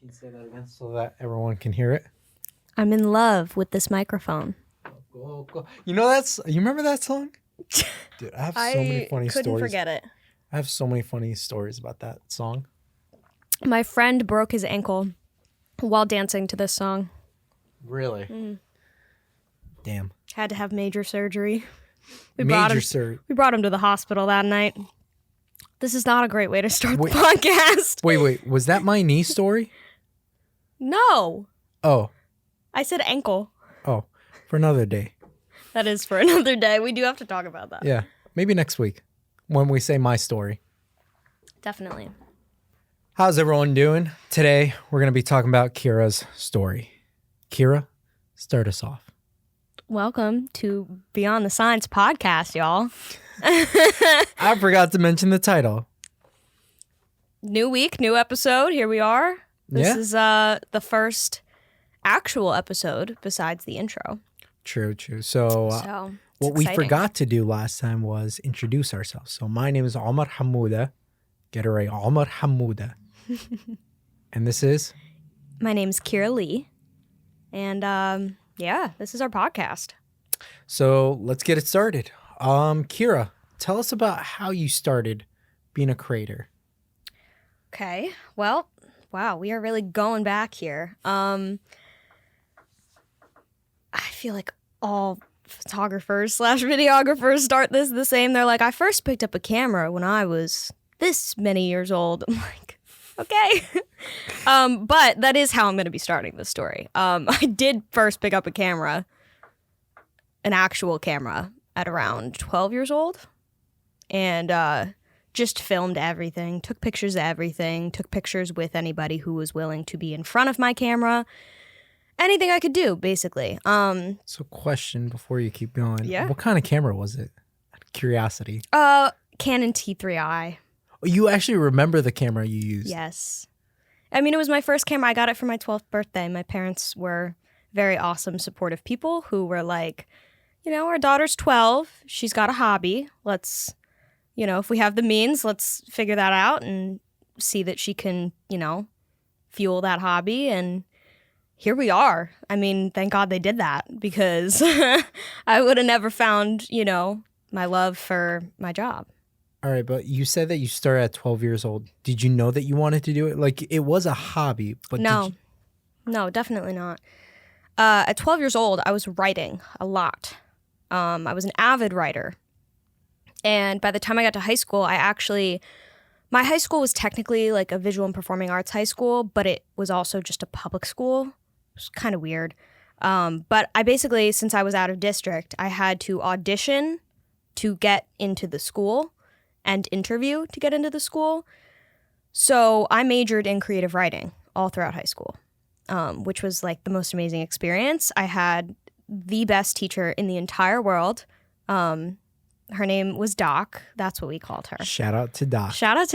Can you say that again so that everyone can hear it? I'm in love with this microphone. Go. You remember that song? Dude, I have so many funny stories. I couldn't forget it. I have so many funny stories about that song. My friend broke his ankle while dancing to this song. Really? Damn. Had to have major surgery. We Major brought surgery. We brought him to the hospital that night. This is not a great way to start the podcast. Wait. Was that my knee story? No. Oh. I said ankle. Oh. For another day. That is for another day. We do have to talk about that. Yeah. Maybe next week when we say my story. Definitely. How's everyone doing? Today, we're going to be talking about Kiera's story. Kiera, start us off. Welcome to Beyond the Science podcast, y'all. I forgot to mention the title. New week, new episode. Here we are. This is the first actual episode besides the intro. True. So what we forgot to do last time was introduce ourselves. So my name is Omar Hamouda. Get it right, Omar Hamouda. And this is? My name is Kiera Lee. And this is our podcast. So let's get it started. Kiera, tell us about how you started being a creator. Okay. Well, wow, we are really going back here. I feel like all photographers / videographers start this the same. They're like, I first picked up a camera when I was this many years old. I'm like, okay. But that is how I'm going to be starting this story. I did first pick up a camera, an actual camera, at around 12 years old. And just filmed everything, took pictures of everything, took pictures with anybody who was willing to be in front of my camera. Anything I could do, basically. So question before you keep going. Yeah? What kind of camera was it? Out of curiosity. Canon T3i. You actually remember the camera you used? Yes. I mean, it was my first camera. I got it for my 12th birthday. My parents were very awesome, supportive people who were like, our daughter's 12. She's got a hobby. Let's, if we have the means, let's figure that out and see that she can, fuel that hobby. And here we are. I mean, thank God they did that because I would have never found, my love for my job. All right, but you said that you started at 12 years old. Did you know that you wanted to do it? Like, it was a hobby, but No, definitely not. At 12 years old, I was writing a lot. I was an avid writer. And by the time I got to high school, my high school was technically like a visual and performing arts high school, but it was also just a public school. It was kind of weird. But I basically, since I was out of district, I had to audition to get into the school and interview to get into the school. So I majored in creative writing all throughout high school, which was like the most amazing experience. I had the best teacher in the entire world. Her name was Doc. That's what we called her. Shout out to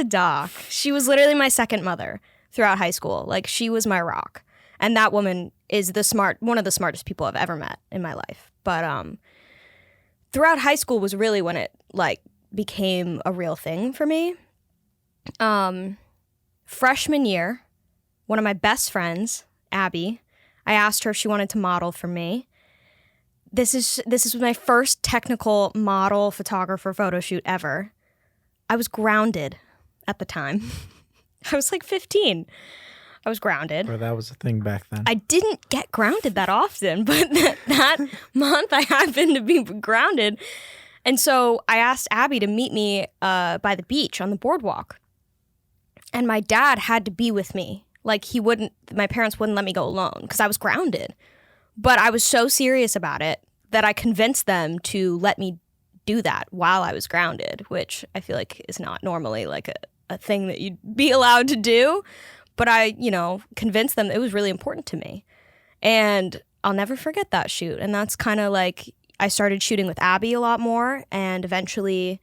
Doc. She was literally my second mother throughout high school. Like, she was my rock. And that woman is one of the smartest people I've ever met in my life. But throughout high school was really when it became a real thing for me. Freshman year, one of my best friends, Abby, I asked her if she wanted to model for me. This is my first technical model photographer photo shoot ever. I was grounded at the time. I was like 15. I was grounded. Or that was a thing back then. I didn't get grounded that often, but that month I happened to be grounded. And so I asked Abby to meet me by the beach on the boardwalk. And my dad had to be with me. Like, my parents wouldn't let me go alone because I was grounded. But I was so serious about it that I convinced them to let me do that while I was grounded, which I feel like is not normally like a thing that you'd be allowed to do. But I, convinced them it was really important to me. And I'll never forget that shoot. And that's kind of like, I started shooting with Abby a lot more. And eventually,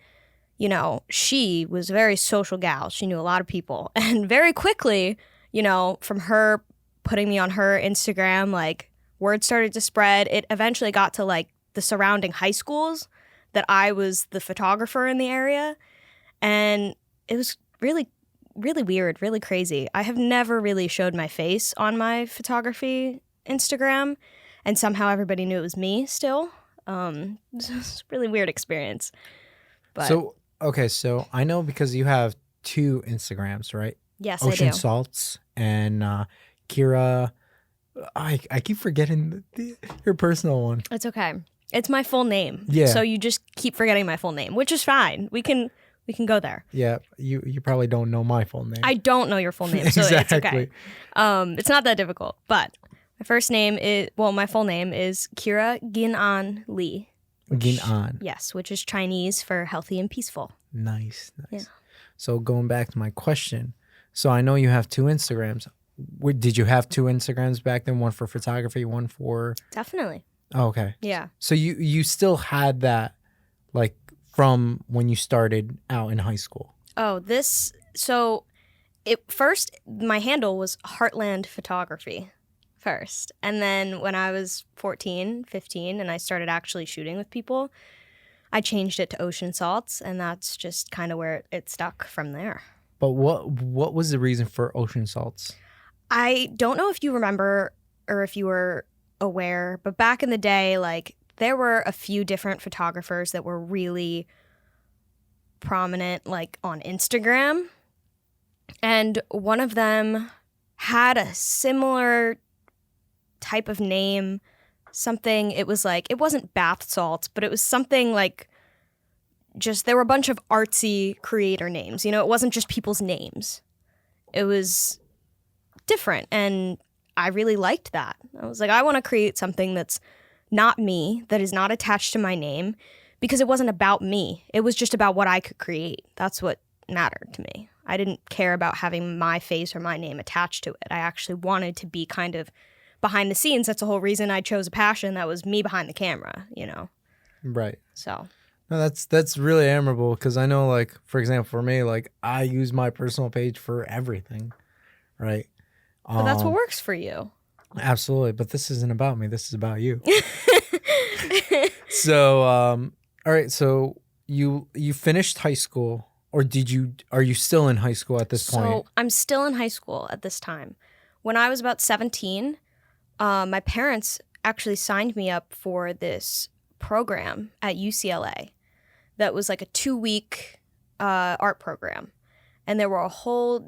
she was a very social gal. She knew a lot of people. And very quickly, from her putting me on her Instagram, like, word started to spread. It eventually got to like the surrounding high schools that I was the photographer in the area. And it was really really weird, really crazy. I have never really showed my face on my photography Instagram, and somehow everybody knew it was me still. It's a really weird experience. But so I know because you have 2 Instagrams, right? yes, Ocean I do. Salts and Kiera. I keep forgetting your personal one. It's okay. It's my full name. Yeah. So you just keep forgetting my full name, which is fine. We can go there. Yeah, you probably don't know my full name. I don't know your full name, so Exactly. it's okay. It's not that difficult. But my full name is Kiera Gin-an Lee. Gin-an. Yes, which is Chinese for healthy and peaceful. Nice. Yeah. So going back to my question, so I know you have 2 Instagrams. Did you have 2 Instagrams back then? One for photography, one for... Definitely. Oh, okay. Yeah. So you still had that, like, from when you started out in high school? First, my handle was Heartland Photography first. And then when I was 14, 15, and I started actually shooting with people, I changed it to Ocean Salts, and that's just kind of where it stuck from there. But what was the reason for Ocean Salts? I don't know if you remember or if you were aware, but back in the day, like, there were a few different photographers that were really prominent, like, on Instagram. And one of them had a similar type of name, something, it was like, it wasn't bath salts, but it was something like, just, there were a bunch of artsy creator names. You know, it wasn't just people's names. It was different, and I really liked that. I was like, I want to create something that's not me, that is not attached to my name, because it wasn't about me. It was just about what I could create. That's what mattered to me. I didn't care about having my face or my name attached to it. I actually wanted to be kind of behind the scenes. That's the whole reason I chose a passion that was me behind the camera, you know? Right. So. No, that's really admirable, because I know, like, for example, for me, like, I use my personal page for everything, right? But that's what works for you. Absolutely. But this isn't about me. This is about you. So, all right. So you finished high school, or are you still in high school at this point? So I'm still in high school at this time. When I was about 17, my parents actually signed me up for this program at UCLA that was like a 2-week art program. And there was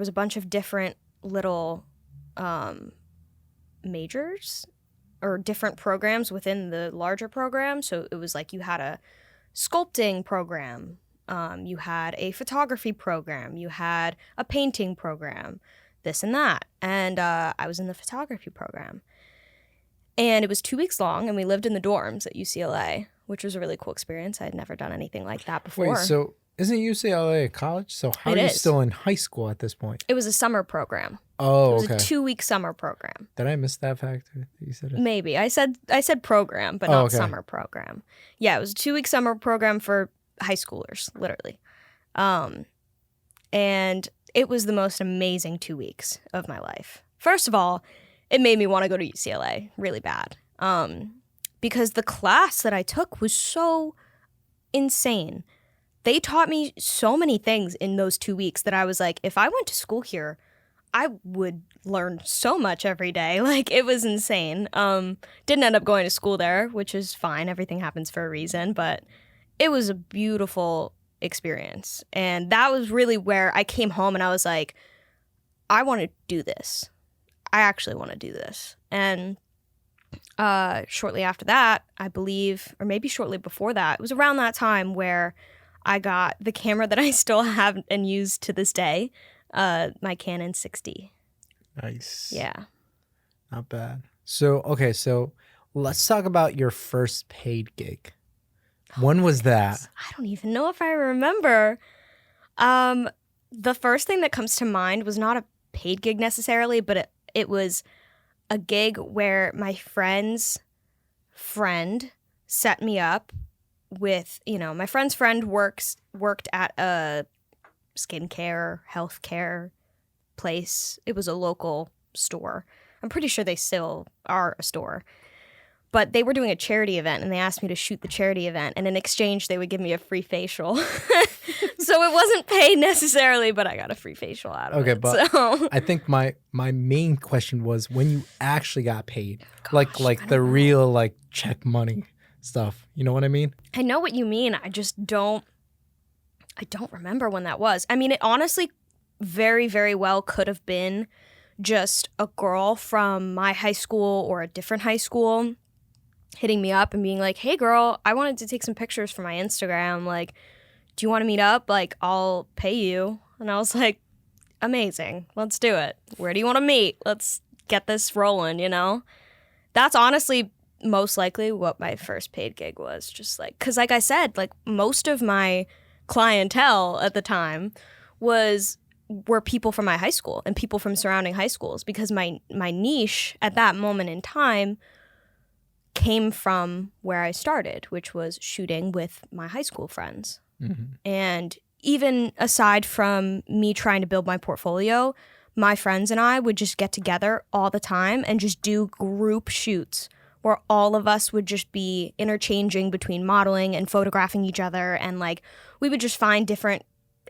a bunch of different little majors or different programs within the larger program. So it was like you had a sculpting program, you had a photography program, you had a painting program, this and that. And I was in the photography program. And it was 2 weeks long, and we lived in the dorms at UCLA, which was a really cool experience. I had never done anything like that before. Wait, so isn't UCLA a college? So how are you still in high school at this point? It was a summer program. Oh, okay. It was a 2-week summer program. Did I miss that fact? You said it? Maybe. I said program, but not summer program. Yeah, it was a 2-week summer program for high schoolers, literally. And it was the most amazing 2 weeks of my life. First of all, it made me want to go to UCLA really bad. Because the class that I took was so insane. They taught me so many things in those 2 weeks that I was like, if I went to school here, I would learn so much every day. Like, it was insane. Didn't end up going to school there, which is fine. Everything happens for a reason. But it was a beautiful experience. And that was really where I came home and I was like, I want to do this. I actually want to do this. And shortly after that, I believe, or maybe shortly before that, it was around that time where I got the camera that I still have and use to this day, my Canon 60. Nice. Yeah. Not bad. So let's talk about your first paid gig. When was that? I don't even know if I remember. The first thing that comes to mind was not a paid gig necessarily, but it was a gig where my friend's friend set me up with, my friend's friend worked at a skincare, healthcare place. It was a local store. I'm pretty sure they still are a store. But they were doing a charity event, and they asked me to shoot the charity event. And in exchange, they would give me a free facial. So it wasn't paid necessarily, but I got a free facial out of it. Okay, but I think my main question was when you actually got paid. Gosh, like the real like check money stuff. You know what I mean? I know what you mean. I just don't remember when that was. I mean, it honestly very, very well could have been just a girl from my high school or a different high school hitting me up and being like, hey girl, I wanted to take some pictures for my Instagram. Like, do you want to meet up? Like, I'll pay you. And I was like, amazing. Let's do it. Where do you want to meet? Let's get this rolling, you know? That's honestly most likely what my first paid gig was. Just like, because like I said, like most of my clientele at the time were people from my high school and people from surrounding high schools, because my niche at that moment in time came from where I started, which was shooting with my high school friends. Mm-hmm. And even aside from me trying to build my portfolio, my friends and I would just get together all the time and just do group shoots where all of us would just be interchanging between modeling and photographing each other. And like, we would just find different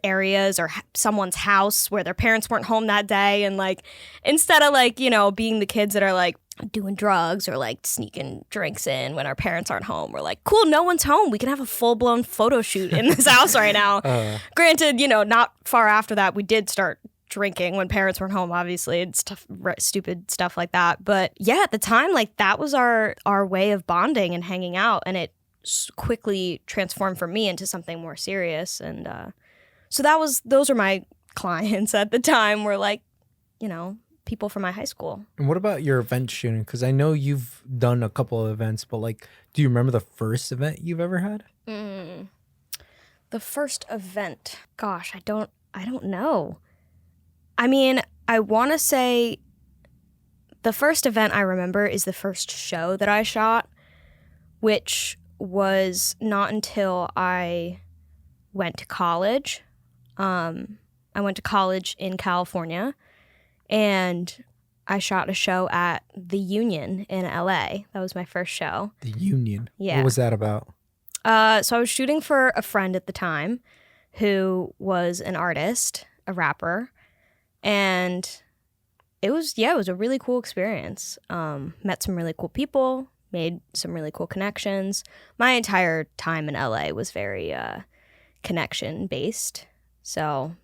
areas or someone's house where their parents weren't home that day. And like, instead of like, you know, being the kids that are like doing drugs or like sneaking drinks in when our parents aren't home, we're like, cool, no one's home. We can have a full-blown photo shoot in this house right now. Granted, you know, not far after that, we did start drinking when parents weren't home, obviously, and stupid stuff like that. But yeah, at the time, like that was our way of bonding and hanging out. And it quickly transformed for me into something more serious. And so those were my clients at the time, were like, you know, people from my high school. And what about your event shooting? Because I know you've done a couple of events, but like, do you remember the first event you've ever had? The first event, gosh, I don't know. I mean, I want to say the first event I remember is the first show that I shot, which was not until I went to college. I went to college in California, and I shot a show at the Union in LA. That was my first show. The Union? Yeah. What was that about? So I was shooting for a friend at the time who was an artist, a rapper, and it was a really cool experience. Met some really cool people, made some really cool connections. My entire time in LA was very connection-based, so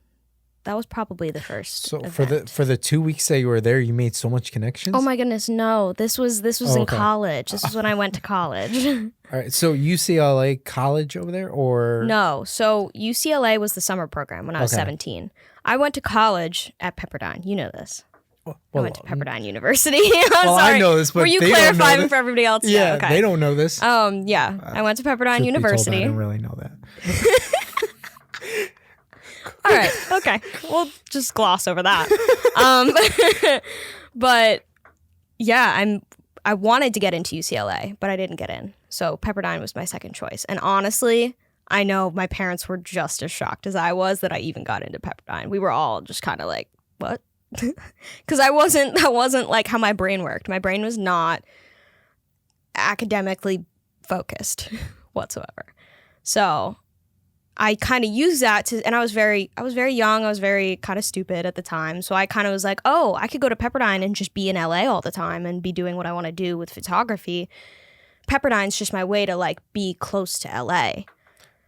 that was probably the first event. For the 2 weeks that you were there, you made so much connections? Oh my goodness, no. This was in college. This was when I went to college. All right, so UCLA college over there, or? No, so UCLA was the summer program when I was 17. I went to college at Pepperdine. You know this. I went to Pepperdine University. Sorry. I know this, but were you clarifying for everybody else? Yeah, okay. They don't know this. Yeah, I went to Pepperdine University. I didn't really know that. All right, okay, we'll just gloss over that. But yeah, I wanted to get into UCLA, but I didn't get in. So Pepperdine was my second choice. And honestly, I know my parents were just as shocked as I was that I even got into Pepperdine. We were all just kind of like, what? Because that wasn't like how my brain worked. My brain was not academically focused whatsoever. So I kind of used that and I was very young. I was very kind of stupid at the time. So I kind of was like, oh, I could go to Pepperdine and just be in LA all the time and be doing what I want to do with photography. Pepperdine's just my way to like be close to LA.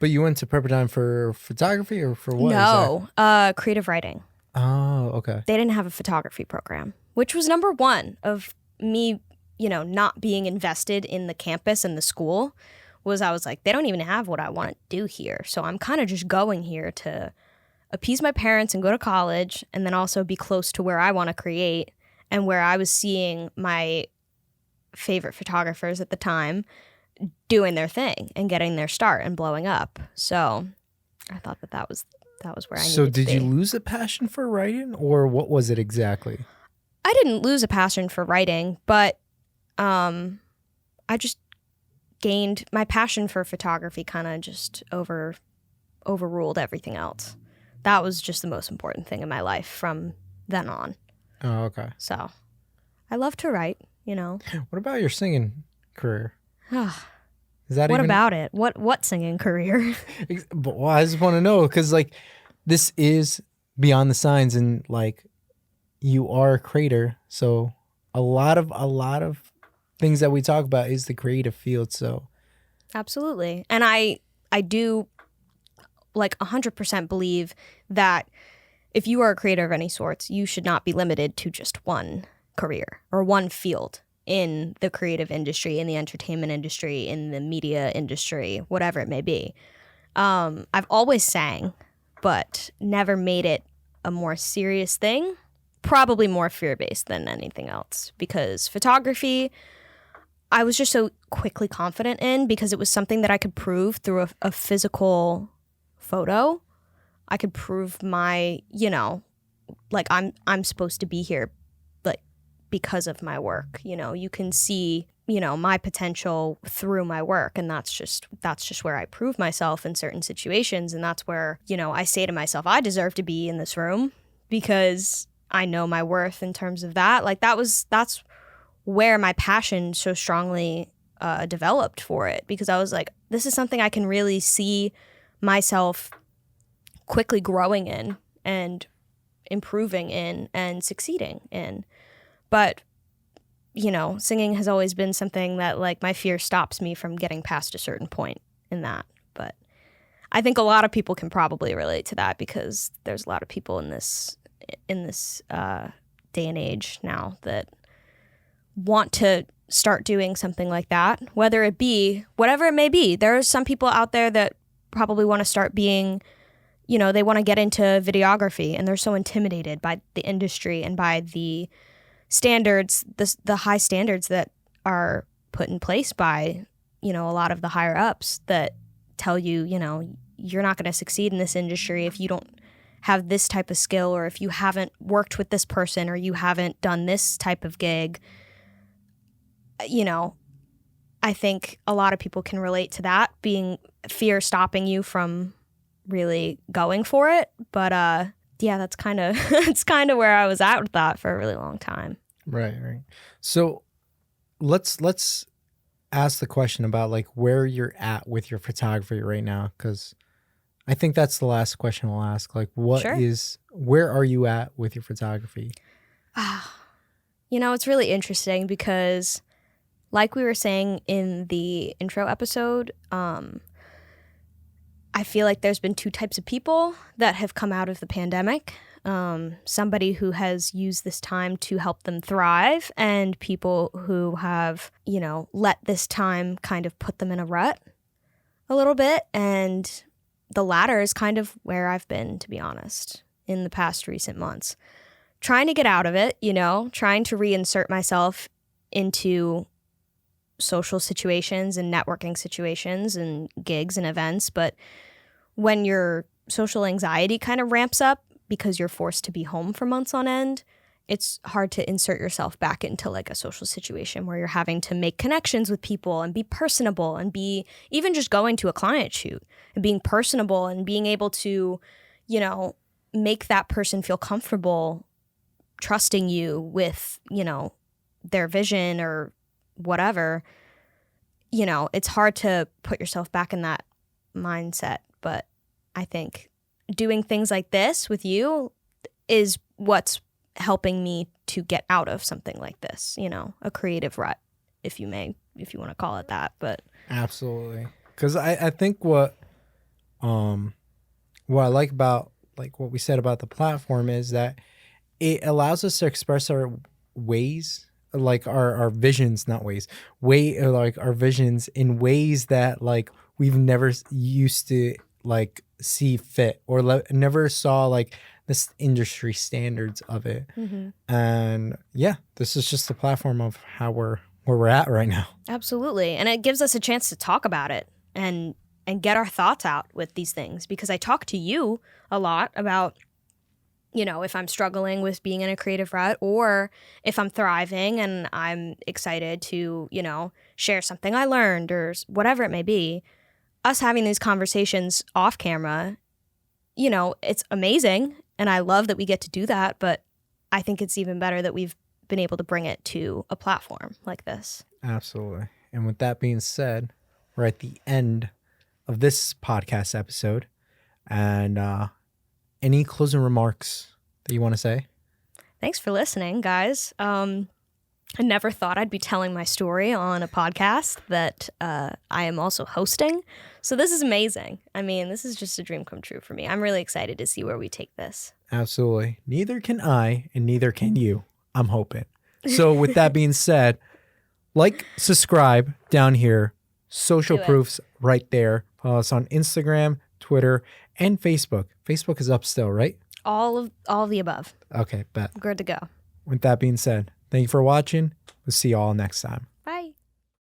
But you went to Pepperdine for photography or for what? No, creative writing. Oh, okay. They didn't have a photography program, which was number one of me, you know, not being invested in the campus and the school. I was like, they don't even have what I want to do here. So I'm kind of just going here to appease my parents and go to college, and then also be close to where I want to create and where I was seeing my favorite photographers at the time doing their thing and getting their start and blowing up. So I thought that was where I needed to be. So did you lose a passion for writing, or what was it exactly? I didn't lose a passion for writing, but I just gained my passion for photography, kind of just overruled everything else. That was just the most important thing in my life from then on. Oh, okay. So I love to write, you know. What about your singing? career. Is that what even... about it? What singing career? Well, I just want to know, because like this is beyond the signs, and like you are a creator, so a lot of things that we talk about is the creative field. So absolutely. And I do like 100% believe that if you are a creator of any sorts, you should not be limited to just one career or one field in the creative industry, in the entertainment industry, in the media industry, whatever it may be. I've always sang, but never made it a more serious thing. Probably more fear-based than anything else, because photography, I was just so quickly confident in, because it was something that I could prove through a physical photo. I could prove my, like I'm supposed to be here, like because of my work. You can see, my potential through my work, and that's just where I prove myself in certain situations, and that's where, I say to myself, I deserve to be in this room because I know my worth in terms of that. Like that's where my passion so strongly developed for it, because I was like, this is something I can really see myself quickly growing in and improving in and succeeding in. But, singing has always been something that like my fear stops me from getting past a certain point in that. But I think a lot of people can probably relate to that, because there's a lot of people in this day and age now that want to start doing something like that, whether it be whatever it may be. There are some people out there that probably want to start being, they want to get into videography, and they're so intimidated by the industry and by the standards, the high standards that are put in place by, a lot of the higher ups that tell you, you're not going to succeed in this industry if you don't have this type of skill, or if you haven't worked with this person, or you haven't done this type of gig. I think a lot of people can relate to that, being fear stopping you from really going for it. But yeah, that's kind of it's kind of where I was at with that for a really long time. Right. So let's ask the question about like where you're at with your photography right now, because I think that's the last question we'll ask. Like, where are you at with your photography? It's really interesting, because like we were saying in the intro episode, I feel like there's been two types of people that have come out of the pandemic. Somebody who has used this time to help them thrive, and people who have, let this time kind of put them in a rut a little bit. And the latter is kind of where I've been, to be honest, in the past recent months. Trying to get out of it, trying to reinsert myself into social situations and networking situations and gigs and events. But when your social anxiety kind of ramps up because you're forced to be home for months on end, it's hard to insert yourself back into like a social situation where you're having to make connections with people and be personable, and be even just going to a client shoot and being personable and being able to, make that person feel comfortable trusting you with, their vision or whatever. It's hard to put yourself back in that mindset. But I think doing things like this with you is what's helping me to get out of something like this, a creative rut, if you want to call it that. But absolutely. Because I think what I like about like what we said about the platform is that it allows us to express our ways, like our visions, not ways, like our visions in ways that like we've never used to like see fit, or never saw like this industry standards of it. Mm-hmm. And yeah, this is just the platform of how where we're at right now. Absolutely. And it gives us a chance to talk about it and get our thoughts out with these things, because I talk to you a lot about, if I'm struggling with being in a creative rut, or if I'm thriving and I'm excited to, share something I learned or whatever it may be. Us having these conversations off camera, it's amazing. And I love that we get to do that. But I think it's even better that we've been able to bring it to a platform like this. Absolutely. And with that being said, we're at the end of this podcast episode. And any closing remarks that you want to say? Thanks for listening, guys. I never thought I'd be telling my story on a podcast that I am also hosting. So this is amazing. I mean, this is just a dream come true for me. I'm really excited to see where we take this. Absolutely. Neither can I, and neither can you. I'm hoping. So with that being said, like, subscribe down here. Social proofs right there. Follow us on Instagram, Twitter, and Facebook. Facebook is up still, right? All of the above. Okay, bet. Good to go. With that being said, thank you for watching. We'll see you all next time.